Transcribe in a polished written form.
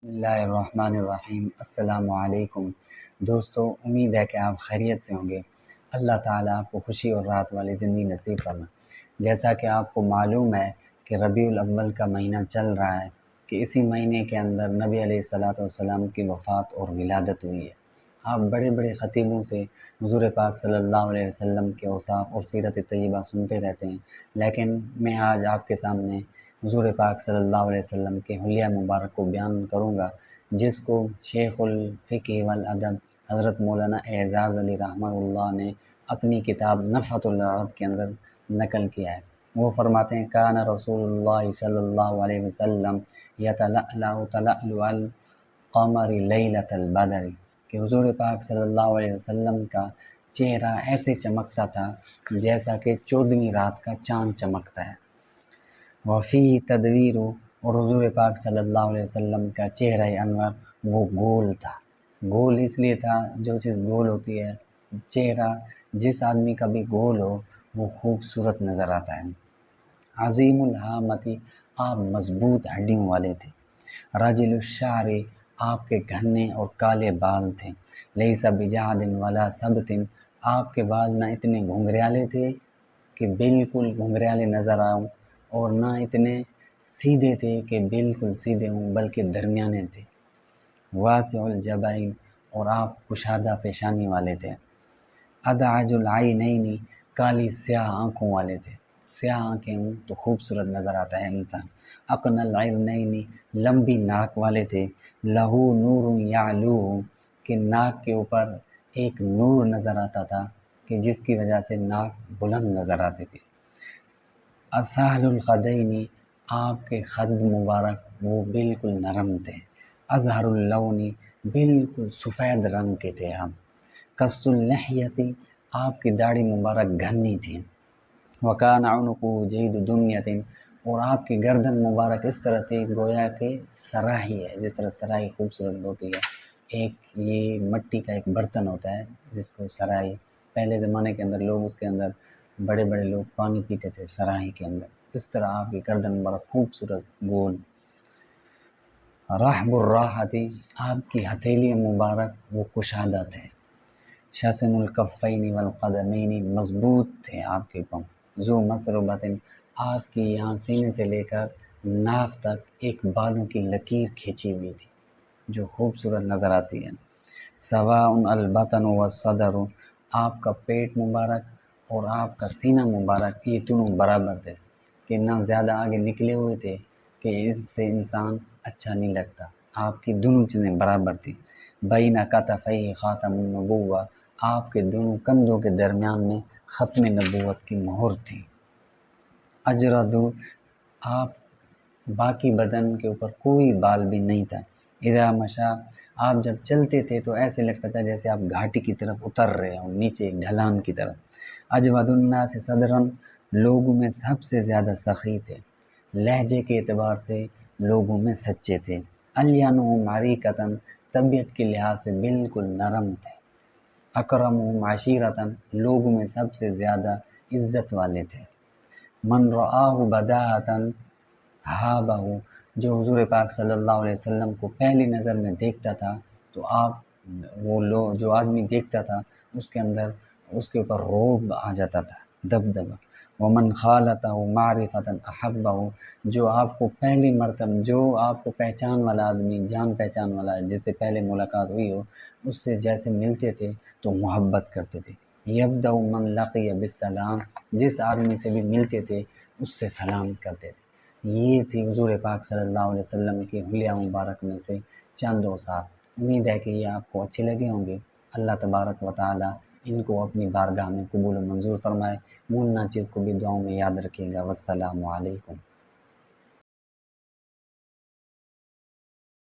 بسم اللہ الرحمن الرحیم۔ السلام علیکم دوستو، امید ہے کہ آپ خیریت سے ہوں گے۔ اللہ تعالیٰ آپ کو خوشی اور راحت والی زندگی نصیب فرمائے۔ جیسا کہ آپ کو معلوم ہے کہ ربیع الاول کا مہینہ چل رہا ہے کہ اسی مہینے کے اندر نبی علیہ السلام کی وفات اور ولادت ہوئی ہے۔ آپ بڑے بڑے خطیبوں سے حضور پاک صلی اللہ علیہ وسلم کے اوصاف اور سیرت طیبہ سنتے رہتے ہیں، لیکن میں آج آپ کے سامنے حضور پاک صلی اللہ علیہ وسلم کے حلیہ مبارک کو بیان کروں گا، جس کو شیخ الفقہ والادب حضرت مولانا اعجاز علی رحمہ اللہ نے اپنی کتاب نفحۃ العرب کے اندر نقل کیا ہے۔ وہ فرماتے ہیں کان رسول اللہ صلی اللہ علیہ وسلم یتلألأ تلألؤ القمر لیلۃ البدر، کہ حضور پاک صلی اللہ علیہ وسلم کا چہرہ ایسے چمکتا تھا جیسا کہ 14ویں رات کا چاند چمکتا ہے۔ وفی تدویر، اور حضور پاک صلی اللہ علیہ وسلم کا چہرہ انور وہ گول تھا۔ گول اس لیے تھا، جو چیز گول ہوتی ہے، چہرہ جس آدمی کا بھی گول ہو وہ خوبصورت نظر آتا ہے۔ عظیم الہامتی، آپ مضبوط ہڈیوں والے تھے۔ رجل الشعر، آپ کے گھنے اور کالے بال تھے۔ لیس بجعد ولا ثبت، آپ کے بال نہ اتنے گھنگریالے تھے کہ بالکل گھنگریالے نظر آؤں، اور نہ اتنے سیدھے تھے کہ بالکل سیدھے ہوں، بلکہ درمیانے تھے۔ واسع الجبین، اور آپ کشادہ پیشانی والے تھے۔ ادعج العینین، کالی سیاہ آنکھوں والے تھے۔ سیاہ آنکھیں ہوں تو خوبصورت نظر آتا ہے انسان۔ اقن العینین، لمبی ناک والے تھے۔ لہو نور یعلو، کہ ناک کے اوپر ایک نور نظر آتا تھا کہ جس کی وجہ سے ناک بلند نظر آتی تھی۔ اسہل الخدین، آپ کے خد مبارک وہ بالکل نرم تھے۔ اظہر اللون، بالکل سفید رنگ کے تھے آپ۔ قص اللحیۃ، آپ کی داڑھی مبارک گھنی تھی۔ وکان عنقہ جید دمیۃ، اور آپ کی گردن مبارک اس طرح تھی گویا کہ سراہی ہے، جس طرح سراہی خوبصورت ہوتی ہے۔ ایک یہ مٹی کا ایک برتن ہوتا ہے جس کو سراہی، پہلے زمانے کے اندر لوگ اس کے اندر بڑے بڑے لوگ پانی پیتے تھے سراہی کے اندر۔ اس طرح آپ کی گردن بڑا خوبصورت گول۔ رحب الراحت، آپ کی ہتھیلی مبارک وہ کشادہ تھے۔ شسن الکفین والقدمین، مضبوط تھے آپ کے پاؤں۔ ذو مسربۃ، آپ کی یہاں سینے سے لے کر ناف تک ایک بالوں کی لکیر کھینچی ہوئی تھی جو خوبصورت نظر آتی ہے۔ سواء البطن والصدر، آپ کا پیٹ مبارک اور آپ کا سینہ مبارک یہ دونوں برابر تھے، کہ نہ زیادہ آگے نکلے ہوئے تھے کہ ان سے انسان اچھا نہیں لگتا، آپ کی دونوں چیزیں برابر تھیں۔ بین کتفیہ خاتم النبوہ، آپ کے دونوں کندھوں کے درمیان میں ختم نبوت کی مہر تھی۔ اجردو، آپ باقی بدن کے اوپر کوئی بال بھی نہیں تھا۔ اذا مشا، آپ جب چلتے تھے تو ایسے لگتا تھا جیسے آپ گھاٹی کی طرف اتر رہے ہوں، نیچے ڈھلان کی طرف۔ اجود الناس صدرا، لوگوں میں سب سے زیادہ سخی تھے، لہجے کے اعتبار سے لوگوں میں سچے تھے۔ الینہم عریکۃ، طبیعت کے لحاظ سے بالکل نرم تھے۔ اکرمہم عشیرۃ، لوگوں میں سب سے زیادہ عزت والے تھے۔ من رآہ بداہۃ ہابہ، جو حضور پاک صلی اللہ علیہ وسلم کو پہلی نظر میں دیکھتا تھا تو آپ وہ لوگ جو آدمی دیکھتا تھا اس کے اندر اس کے اوپر رعب آ جاتا تھا، دبدبہ۔ ومن خالطہ معرفۃ احبہ، جو آپ کو پہلی مرتبہ، جو آپ کو پہچان والا آدمی، جان پہچان والا ہے، جس سے پہلے ملاقات ہوئی ہو، اس سے جیسے ملتے تھے تو محبت کرتے تھے۔ یبدأ من لقی بالسلام، جس آدمی سے بھی ملتے تھے اس سے سلام کرتے تھے۔ یہ تھی حضور پاک صلی اللہ علیہ وسلم کی حلیہ مبارک میں سے چند اوصاف۔ امید ہے کہ یہ آپ کو اچھے لگے ہوں گے۔ اللہ تبارک و تعالی ان کو اپنی بارگاہ میں قبول و منظور فرمائے۔ بھولنا چیز کو بھی دعاؤں میں یاد رکھیے گا۔ والسلام علیکم۔